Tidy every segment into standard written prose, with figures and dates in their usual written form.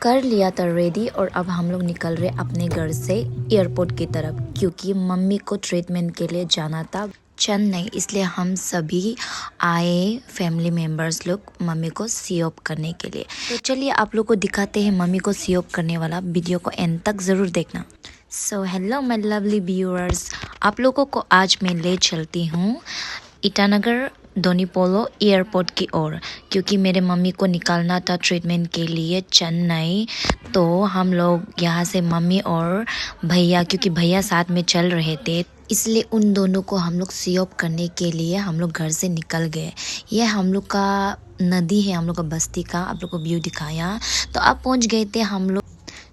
कर लिया था रेडी और अब हम लोग निकल रहे अपने घर से एयरपोर्ट की तरफ, क्योंकि मम्मी को ट्रीटमेंट के लिए जाना था चेन्नई। इसलिए हम सभी आए फैमिली मेम्बर्स लोग मम्मी को सी ऑफ करने के लिए। तो चलिए आप लोग को दिखाते हैं मम्मी को सी ऑफ करने वाला वीडियो को एंड तक ज़रूर देखना। So hello my lovely viewers, आप लोगों को आज मैं ले चलती हूँ ईटानगर डोनीपोलो एयरपोर्ट की ओर, क्योंकि मेरे मम्मी को निकालना था ट्रीटमेंट के लिए चेन्नई। तो हम लोग यहाँ से मम्मी और भैया, क्योंकि भैया साथ में चल रहे थे, इसलिए उन दोनों को हम लोग सी ऑफ करने के लिए हम लोग घर से निकल गए। यह हम लोग का नदी है, हम लोग का बस्ती का आप लोग को व्यू दिखाया। तो अब पहुँच गए थे हम लोग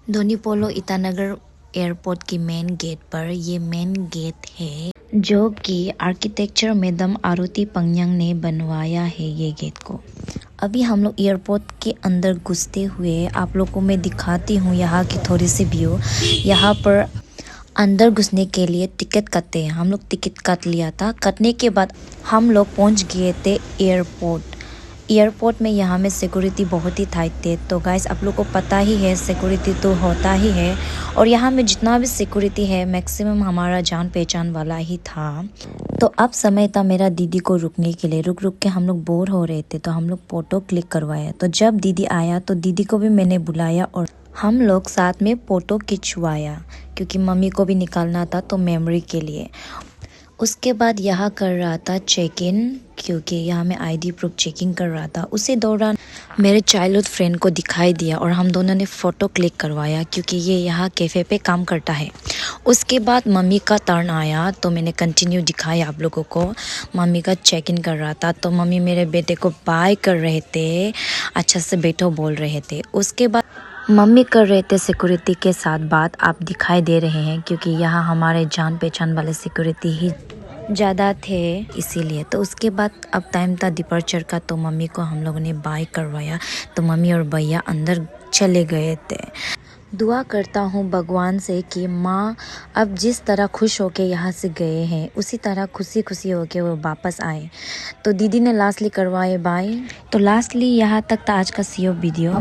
डोनीपोलो ईटानगर एयरपोर्ट की मेन गेट पर। ये मेन गेट है जो कि आर्किटेक्चर मैडम आरुति पंगयांग ने बनवाया है ये गेट को। अभी हम लोग एयरपोर्ट के अंदर घुसते हुए आप लोग को मैं दिखाती हूँ यहाँ की थोड़ी सी व्यू। यहाँ पर अंदर घुसने के लिए टिकट काटते हैं। हम लोग टिकट काट लिया था। काटने के बाद हम लोग पहुँच गए थे एयरपोर्ट में। यहाँ में सिक्योरिटी बहुत ही टाइट थे। तो गाइस आप लोग को पता ही है सिक्योरिटी तो होता ही है, और यहाँ में जितना भी सिक्योरिटी है मैक्सिमम हमारा जान पहचान वाला ही था। तो अब समय था मेरा दीदी को रुकने के लिए। रुक रुक के हम लोग बोर हो रहे थे, तो हम लोग फ़ोटो क्लिक करवाया। तो जब दीदी आया तो दीदी को भी मैंने बुलाया और हम लोग साथ में फ़ोटो खिंचवाया, क्योंकि मम्मी को भी निकालना था तो मेमोरी के लिए। उसके बाद यहाँ कर रहा था चेक इन, क्योंकि यहाँ में आईडी प्रूफ चेकिंग कर रहा था। उसी दौरान मेरे चाइल्डहुड फ्रेंड को दिखाई दिया और हम दोनों ने फ़ोटो क्लिक करवाया, क्योंकि ये यहाँ कैफ़े पे काम करता है। उसके बाद मम्मी का टर्न आया तो मैंने कंटिन्यू दिखाया आप लोगों को। मम्मी का चेक इन कर रहा था तो मम्मी मेरे बेटे को बाय कर रहे थे, अच्छा से बैठो बोल रहे थे। उसके बाद मम्मी कर रहे थे सिक्योरिटी के साथ बात, आप दिखाई दे रहे हैं, क्योंकि यहाँ हमारे जान पहचान वाले सिक्योरिटी ही ज़्यादा थे इसीलिए। तो उसके बाद अब टाइम था डिपर्चर का, तो मम्मी को हम लोगों ने बाय करवाया। तो मम्मी और भैया अंदर चले गए थे। दुआ करता हूँ भगवान से कि माँ अब जिस तरह खुश होके यहाँ से गए हैं उसी तरह खुशी खुशी होके वो वापस आए। तो दीदी ने लास्टली करवाए बाय। तो लास्टली यहाँ तक था आज का सीओ वीडियो।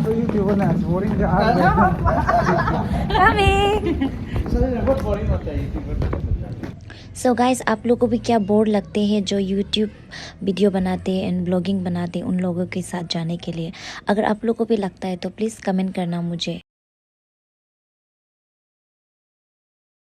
सो गाइस आप लोगों को भी क्या बोर लगते हैं जो यूट्यूब वीडियो बनाते हैं एंड ब्लॉगिंग बनाते हैं उन लोगों के साथ जाने के लिए? अगर आप लोगों को भी लगता है तो प्लीज़ कमेंट करना मुझे।